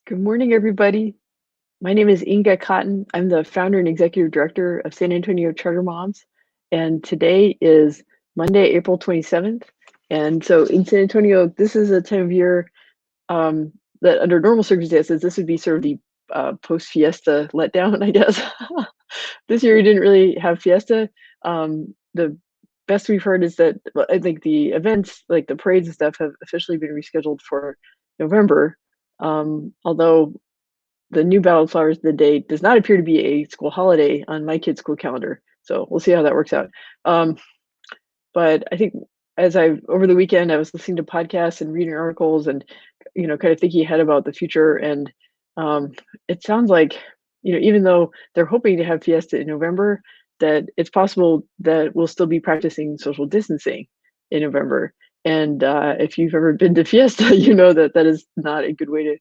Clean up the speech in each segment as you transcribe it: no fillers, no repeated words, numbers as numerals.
Good morning, everybody. My name is Inga Cotton. I'm the founder and executive director of San Antonio Charter Moms. And today is Monday, April 27th. And so in San Antonio, this is a time of year that under normal circumstances, this would be sort of the post-fiesta letdown, I guess. This year we didn't really have fiesta. The best we've heard is that I think the events, like the parades and stuff, have officially been rescheduled for November. Although the new Wildflowers the Day does not appear to be a school holiday on my kid's school calendar. So we'll see how that works out. But I think over the weekend, I was listening to podcasts and reading articles and, kind of thinking ahead about the future. And it sounds like, even though they're hoping to have Fiesta in November, that it's possible that we'll still be practicing social distancing in November. And if you've ever been to Fiesta, you know that that is not a good way to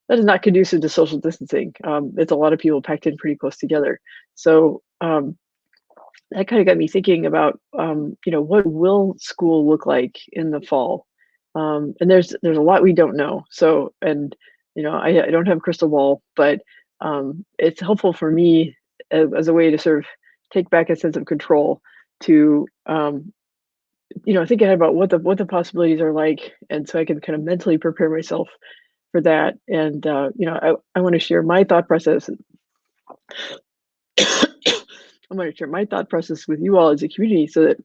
that is not conducive to social distancing. It's a lot of people packed in pretty close together. So that kind of got me thinking about, what will school look like in the fall? And there's a lot we don't know. So, and I don't have a crystal ball, but it's helpful for me as a way to sort of take back a sense of control to think ahead about what the possibilities are like, and so I can kind of mentally prepare myself for that. And I want to share my thought process. I'm going to share my thought process with you all as a community, so that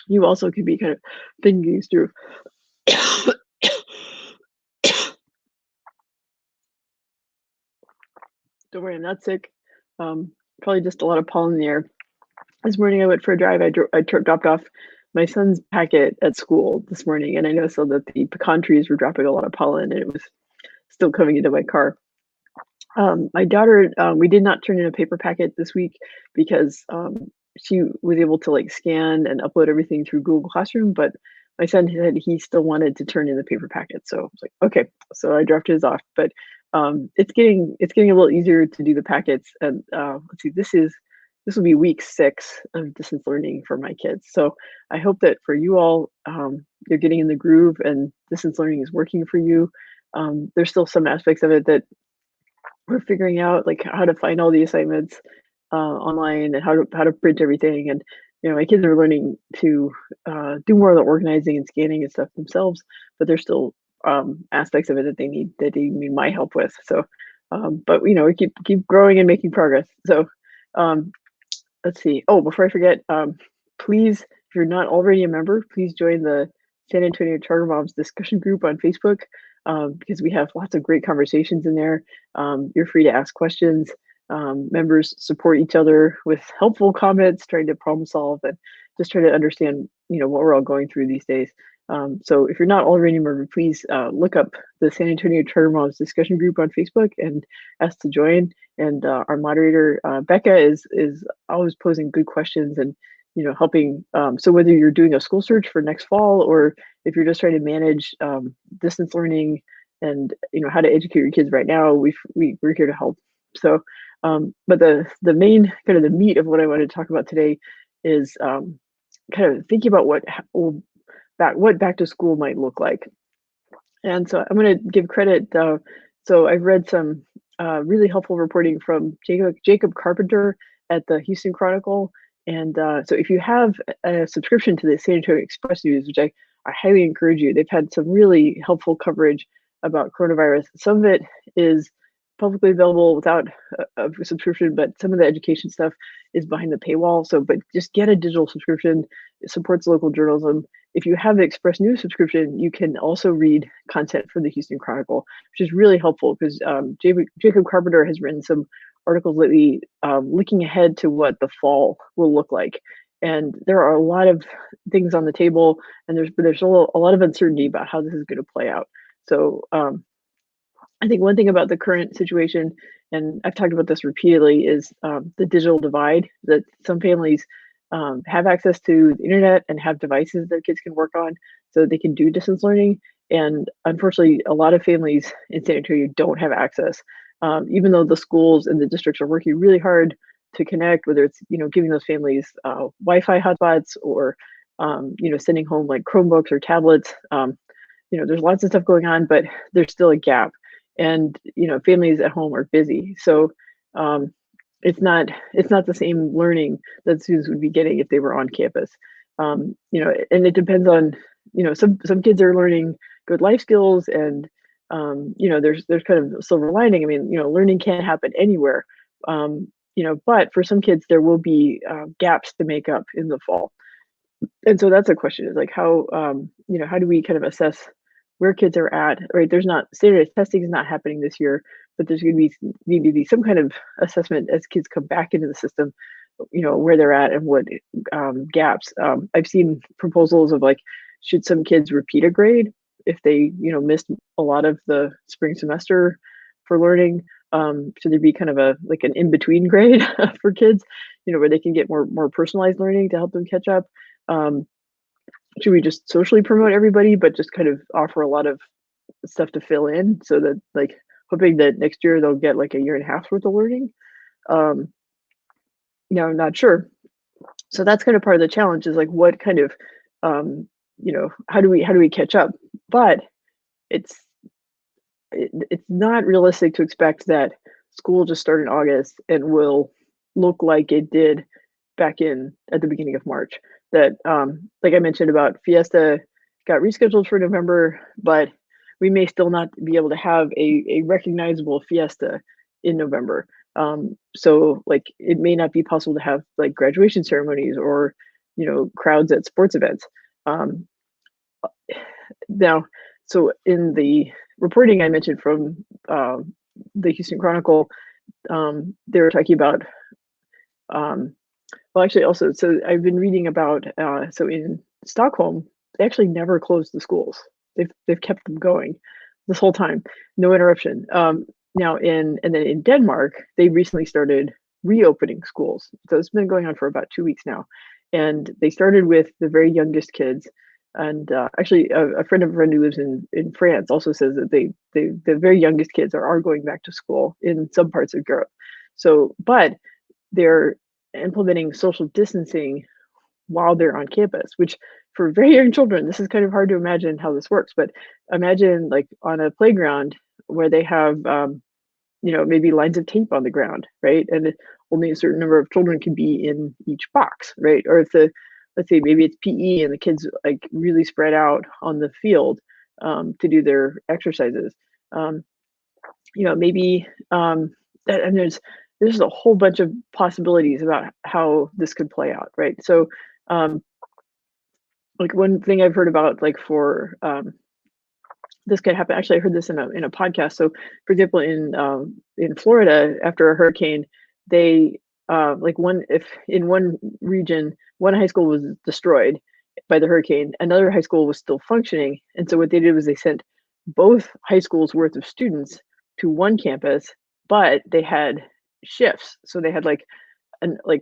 you also can be kind of thinking these through. Don't worry, I'm not sick. Probably just a lot of pollen in the air. This morning I went for a drive. I dropped off my son's packet at school this morning, and I noticed that the pecan trees were dropping a lot of pollen, and it was still coming into my car. My daughter, we did not turn in a paper packet this week because she was able to scan and upload everything through Google Classroom, but my son said he still wanted to turn in the paper packet. So I was like, okay, so I dropped his off, but it's getting a little easier to do the packets. And let's see, this will be week 6 of distance learning for my kids. So I hope that for you all, you're getting in the groove and distance learning is working for you. There's still some aspects of it that we're figuring out, like how to find all the assignments online and how to print everything. And my kids are learning to do more of the organizing and scanning and stuff themselves, but there's still aspects of it that they need my help with. So, but we keep growing and making progress. So, let's see. Oh, before I forget, please, if you're not already a member, please join the San Antonio Charter Moms discussion group on Facebook, because we have lots of great conversations in there. You're free to ask questions. Members support each other with helpful comments, trying to problem solve and just try to understand, what we're all going through these days. So if you're not already a member, please look up the San Antonio Charter Moms discussion group on Facebook and ask to join. And our moderator, Becca, is always posing good questions and helping. So whether you're doing a school search for next fall, or if you're just trying to manage distance learning and how to educate your kids right now, we're here to help. So, but the main kind of the meat of what I wanted to talk about today is kind of thinking about what back to school might look like. And so I'm going to give credit. So I've read some really helpful reporting from Jacob Carpenter at the Houston Chronicle. And so if you have a subscription to the San Antonio Express News, which I highly encourage you, they've had some really helpful coverage about coronavirus. Some of it is publicly available without a subscription, but some of the education stuff is behind the paywall. So, but just get a digital subscription. It supports local journalism. If you have the Express News subscription, you can also read content from the Houston Chronicle, which is really helpful because Jacob Carpenter has written some articles lately looking ahead to what the fall will look like. And there are a lot of things on the table, and there's a lot of uncertainty about how this is going to play out. So I think one thing about the current situation, and I've talked about this repeatedly, is the digital divide, that some families have access to the internet and have devices that kids can work on so they can do distance learning. And unfortunately, a lot of families in San Antonio don't have access, even though the schools and the districts are working really hard to connect, whether it's giving those families Wi-Fi hotspots or sending home like Chromebooks or tablets. There's lots of stuff going on, but there's still a gap. and families at home are busy. So um, it's not the same learning that students would be getting if they were on campus. And it depends on, some kids are learning good life skills, and there's kind of silver lining. I mean, learning can happen anywhere. But for some kids there will be gaps to make up in the fall. And so that's a question, is like how do we kind of assess where kids are at, right? There's not standardized testing is not happening this year, but there's going to be need to be some kind of assessment as kids come back into the system, where they're at and what gaps. I've seen proposals of like, should some kids repeat a grade if they, missed a lot of the spring semester for learning? Should there be kind of a like an in-between grade for kids, where they can get more personalized learning to help them catch up? Um, should we just socially promote everybody, but just kind of offer a lot of stuff to fill in, so that like hoping that next year they'll get like a year and a half's worth of learning? Um, I'm not sure. So that's kind of part of the challenge, is like what kind of how do we catch up? But it's it's not realistic to expect that school just started in August and will look like it did back in at the beginning of March. That like I mentioned about Fiesta got rescheduled for November, but we may still not be able to have a recognizable Fiesta in November. So like it may not be possible to have like graduation ceremonies or crowds at sports events. Um, Now, so in the reporting I mentioned from the Houston Chronicle, they were talking about, well, actually, also, so I've been reading about, so in Stockholm, they actually never closed the schools. They've kept them going this whole time, no interruption. Now and then in Denmark, they recently started reopening schools. So it's been going on for about 2 weeks now, and they started with the very youngest kids. And actually, a friend of a friend who lives in France also says that the very youngest kids are going back to school in some parts of Europe. So, but they're implementing social distancing while they're on campus, which for very young children, this is kind of hard to imagine how this works. But imagine like on a playground where they have, maybe lines of tape on the ground, right? And only a certain number of children can be in each box, right? Or if let's say maybe it's PE and the kids like really spread out on the field to do their exercises. Um, Maybe and there's a whole bunch of possibilities about how this could play out, right? So um, like one thing I've heard about, like for this could happen. Actually, I heard this in a podcast. So, for example, in Florida, after a hurricane, they like one if in one region, one high school was destroyed by the hurricane, another high school was still functioning, and so what they did was they sent both high schools worth of students to one campus, but they had shifts. So they had like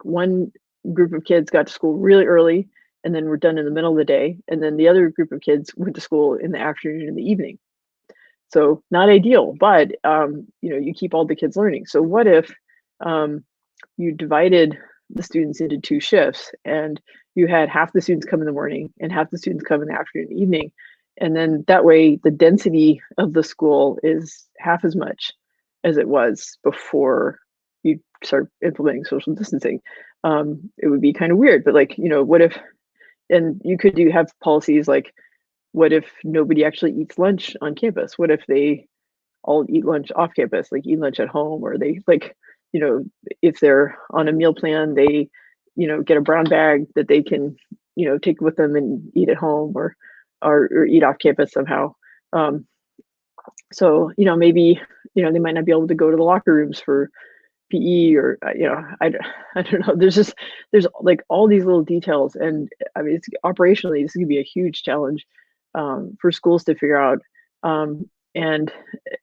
one group of kids got to school really early and then were done in the middle of the day, and then the other group of kids went to school in the afternoon and the evening. So not ideal, but you keep all the kids learning. So what if you divided the students into two shifts, and you had half the students come in the morning and half the students come in the afternoon and evening, and then that way the density of the school is half as much as it was before you start implementing social distancing. It would be kind of weird, but like, what if, and you could have policies like, what if nobody actually eats lunch on campus? What if they all eat lunch off campus, like eat lunch at home, or they like, if they're on a meal plan, they, get a brown bag that they can, take with them and eat at home, or eat off campus somehow. So, maybe, they might not be able to go to the locker rooms for PE, or I don't know. There's like all these little details, and I mean, it's operationally this is gonna be a huge challenge for schools to figure out. And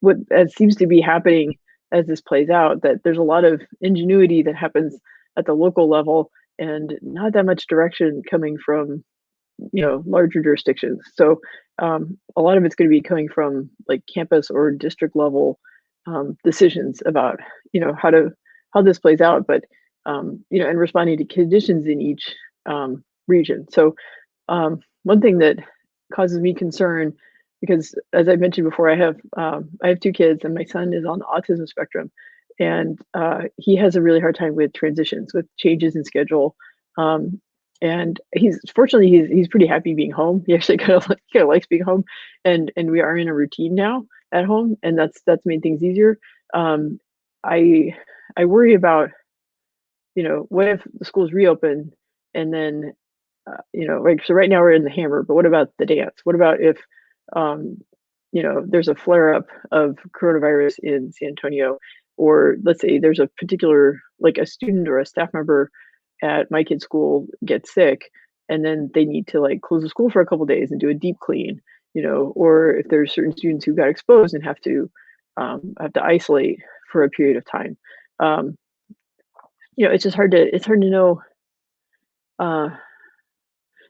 what seems to be happening as this plays out, that there's a lot of ingenuity that happens at the local level, and not that much direction coming from larger jurisdictions. So a lot of it's going to be coming from like campus or district level decisions about how this plays out, but and responding to conditions in each region. So one thing that causes me concern, because as I mentioned before, I have 2 kids, and my son is on the autism spectrum, and he has a really hard time with transitions, with changes in schedule. Um, and he's pretty happy being home. He actually kind of likes being home, and we are in a routine now at home, and that's made things easier. Um, I I worry about, what if the schools reopen and then, like, so right now we're in the hammer, but what about the dance? What about if, um, there's a flare up of coronavirus in San Antonio, or let's say there's a particular, like a student or a staff member at my kid's school gets sick, and then they need to like close the school for a couple days and do a deep clean, or if there's certain students who got exposed and have to isolate for a period of time. Um, it's hard to know. Uh,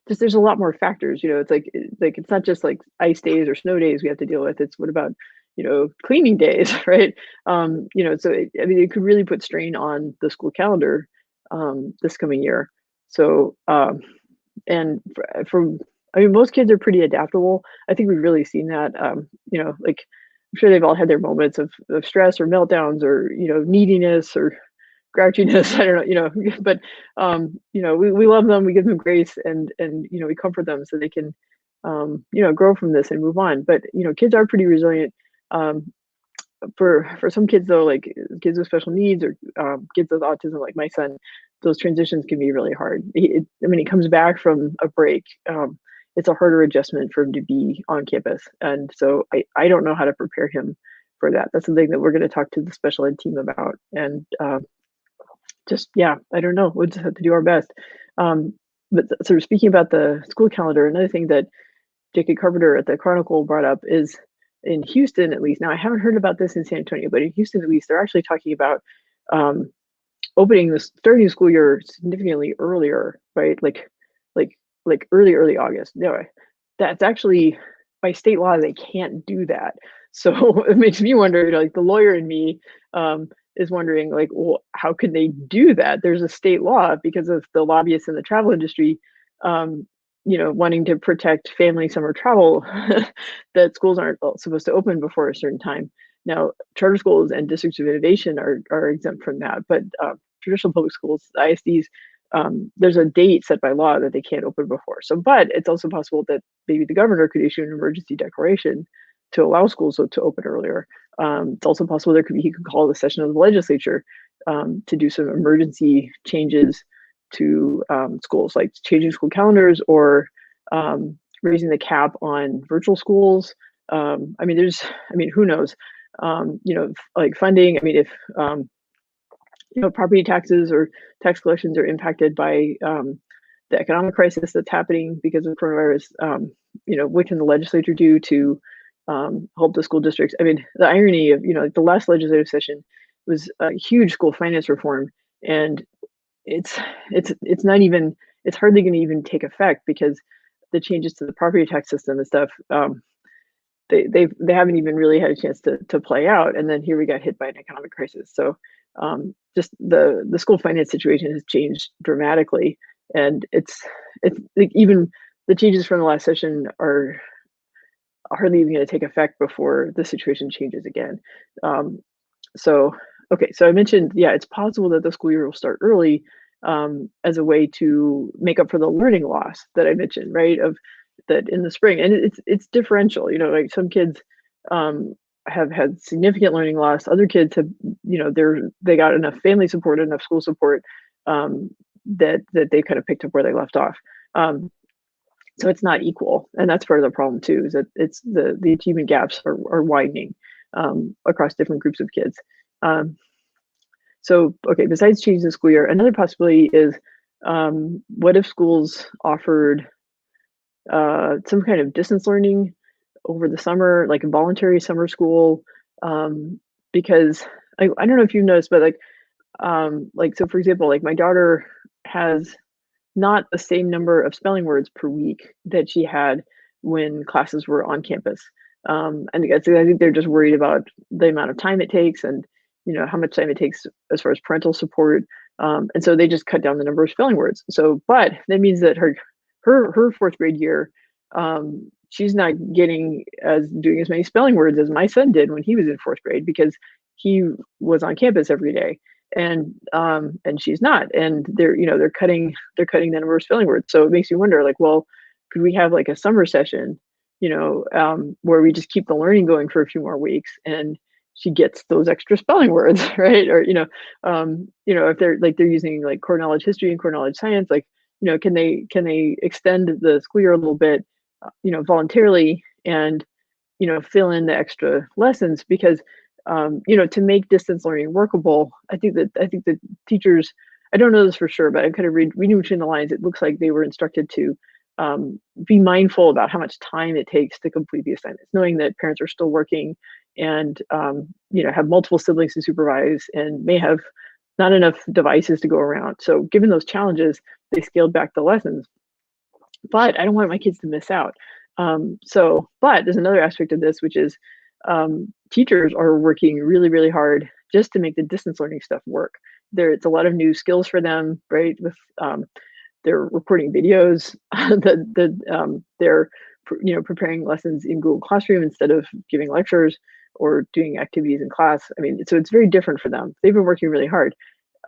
just there's a lot more factors. It's like it's not just like ice days or snow days we have to deal with. It's what about cleaning days, right? I mean, it could really put strain on the school calendar this coming year. So and from I mean, most kids are pretty adaptable. I think we've really seen that. Like I'm sure they've all had their moments of stress or meltdowns or neediness or grouchiness. I don't know, but we love them, we give them grace, and we comfort them so they can grow from this and move on. But kids are pretty resilient. Um, for some kids though, like kids with special needs or kids with autism, like my son, those transitions can be really hard. I mean, he comes back from a break. It's a harder adjustment for him to be on campus, and so I don't know how to prepare him for that. That's something that we're going to talk to the special ed team about, and just yeah, I don't know. We'll just have to do our best. Um, but sort of speaking about the school calendar, another thing that Jacob Carpenter at the Chronicle brought up is in Houston, at least. Now, I haven't heard about this in San Antonio, but in Houston, at least, they're actually talking about um, starting the school year significantly earlier, right? Like, like early August. No, that's actually by state law they can't do that. So it makes me wonder, like the lawyer in me is wondering, like, well, how could they do that? There's a state law because of the lobbyists in the travel industry. Um, wanting to protect family summer travel, that schools aren't supposed to open before a certain time. Now, charter schools and districts of innovation are exempt from that, but traditional public schools, ISDs, there's a date set by law that they can't open before. So, but it's also possible that maybe the governor could issue an emergency declaration to allow schools to open earlier. It's also possible he could call the session of the legislature to do some emergency changes to schools, like changing school calendars or raising the cap on virtual schools. Who knows? Like funding. I mean, if property taxes or tax collections are impacted by the economic crisis that's happening because of coronavirus, what can the legislature do to help the school districts? I mean, the irony of like the last legislative session was a huge school finance reform, and it's it's not even it's hardly going to even take effect because the changes to the property tax system and stuff, they haven't even really had a chance to play out, and then here we got hit by an economic crisis. So just the school finance situation has changed dramatically, and it's like even the changes from the last session are hardly even going to take effect before the situation changes again. Um, so, okay, so I mentioned, yeah, it's possible that the school year will start early as a way to make up for the learning loss that I mentioned, right? Of that in the spring, and it's differential. Like some kids have had significant learning loss. Other kids have, they got enough family support, enough school support that they kind of picked up where they left off. So it's not equal, and that's part of the problem too. Is that it's the achievement gaps are widening across different groups of kids. Um, so, okay, besides changing the school year, another possibility is what if schools offered some kind of distance learning over the summer, like a voluntary summer school? Because I don't know if you've noticed, but like so for example, like my daughter has not the same number of spelling words per week that she had when classes were on campus. And I think they're just worried about the amount of time it takes and how much time it takes as far as parental support. And so they just cut down the number of spelling words. So, but that means that her fourth grade year, she's not doing as many spelling words as my son did when he was in 4th grade because he was on campus every day, and she's not, and they're cutting the number of spelling words. So it makes you wonder, like, well, could we have like a summer session, where we just keep the learning going for a few more weeks, and she gets those extra spelling words, right? Or if they're using like core knowledge history and core knowledge science, like, can they extend the school year a little bit, voluntarily, and fill in the extra lessons, because to make distance learning workable, I think that teachers, I don't know this for sure, but I'm kind of reading between the lines. It looks like they were instructed to be mindful about how much time it takes to complete the assignments, knowing that parents are still working, and have multiple siblings to supervise, and may have not enough devices to go around. So given those challenges, they scaled back the lessons. But I don't want my kids to miss out. But there's another aspect of this, which is teachers are working really, really hard just to make the distance learning stuff work. It's a lot of new skills for them, right? With they're recording videos, they're preparing lessons in Google Classroom instead of giving lectures or doing activities in class. I mean, so it's very different for them. They've been working really hard.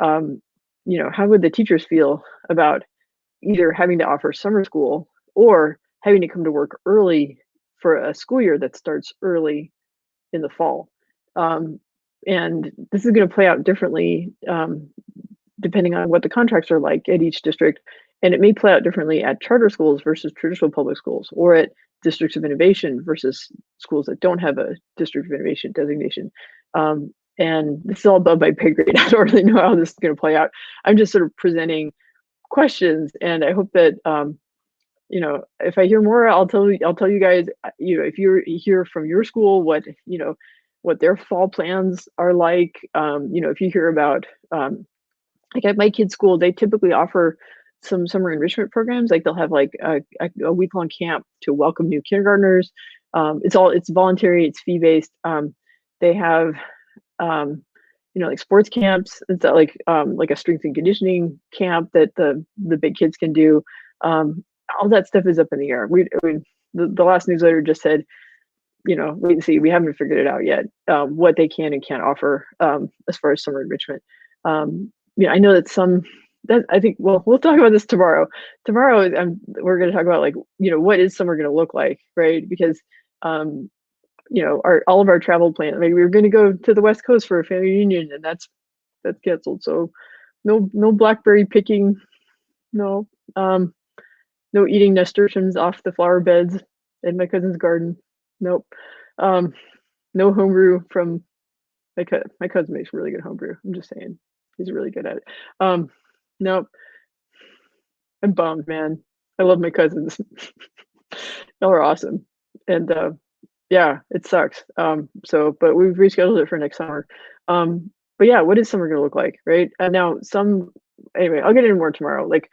How would the teachers feel about either having to offer summer school or having to come to work early for a school year that starts early in the fall? And this is going to play out differently, depending on what the contracts are like at each district. And it may play out differently at charter schools versus traditional public schools, or at districts of innovation versus schools that don't have a district of innovation designation. And this is all above my pay grade. I don't really know how this is going to play out. I'm just sort of presenting questions, and I hope that if I hear more, I'll tell you guys. If you hear from your school what their fall plans are like. If you hear about like at my kids' school, they typically offer some summer enrichment programs. Like they'll have like a week-long camp to welcome new kindergartners. It's voluntary, it's fee-based. They have like sports camps. It's like a strength and conditioning camp that the big kids can do. All that stuff is up in the air. The last newsletter just said, wait and see. We haven't figured it out yet, what they can and can't offer as far as summer enrichment. I know that I think, well, we'll talk about this tomorrow. Tomorrow, we're going to talk about, like, what is summer going to look like, right? Because all of our travel plans. I mean, we were going to go to the West Coast for a family reunion, and that's canceled. So no blackberry picking, no eating nasturtiums off the flower beds in my cousin's garden. Nope. No homebrew from my cousin makes really good homebrew. I'm just saying, he's really good at it. Nope. I'm bummed, man. I love my cousins. Y'all are awesome. And yeah, it sucks. But we've rescheduled it for next summer. But yeah, what is summer gonna look like, right? And now anyway, I'll get into more tomorrow. Like,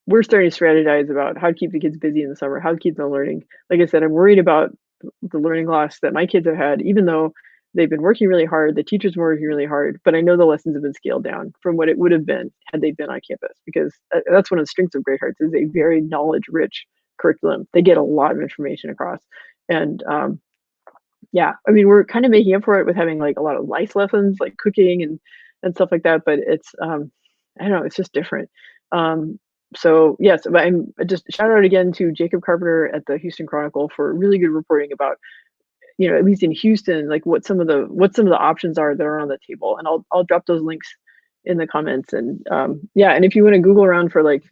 we're starting to strategize about how to keep the kids busy in the summer, how to keep them learning. Like I said, I'm worried about the learning loss that my kids have had, even though they've been working really hard, the teachers were working really hard, but I know the lessons have been scaled down from what it would have been had they been on campus, because that's one of the strengths of Great Hearts, is a very knowledge-rich curriculum. They get a lot of information across. And yeah, I mean, we're kind of making up for it with having like a lot of life lessons, like cooking and stuff like that, but it's I don't know, it's just different. So yes, but I'm just shout out again to Jacob Carpenter at the Houston Chronicle for really good reporting about, at least in Houston, like what some of the options are that are on the table. And I'll drop those links in the comments. And yeah, and if you want to Google around for like,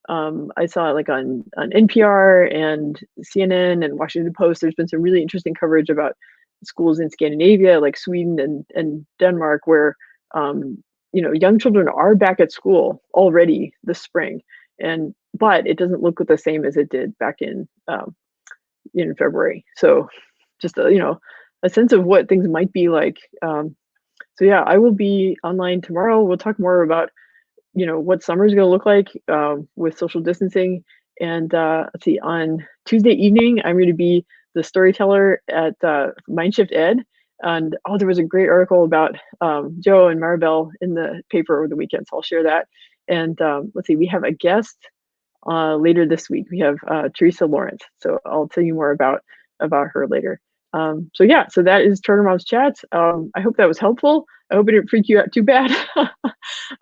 I saw it like on NPR and CNN and Washington Post, there's been some really interesting coverage about schools in Scandinavia, like Sweden and Denmark, where young children are back at school already this spring. But it doesn't look the same as it did back in February. So just a sense of what things might be like. So yeah, I will be online tomorrow. We'll talk more about what summer is going to look like with social distancing. And let's see, on Tuesday evening, I'm going to be the storyteller at Mindshift Ed. And there was a great article about Joe and Maribel in the paper over the weekend, so I'll share that. And let's see, we have a guest later this week. We have Teresa Lawrence, so I'll tell you more about her later. So yeah, so that is Charter Moms Chats. I hope that was helpful. I hope it didn't freak you out too bad.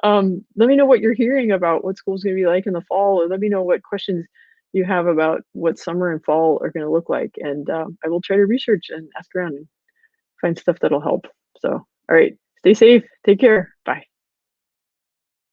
Let me know what you're hearing about what school's going to be like in the fall, or let me know what questions you have about what summer and fall are going to look like, and I will try to research and ask around and find stuff that'll help. So, all right, stay safe, take care, bye.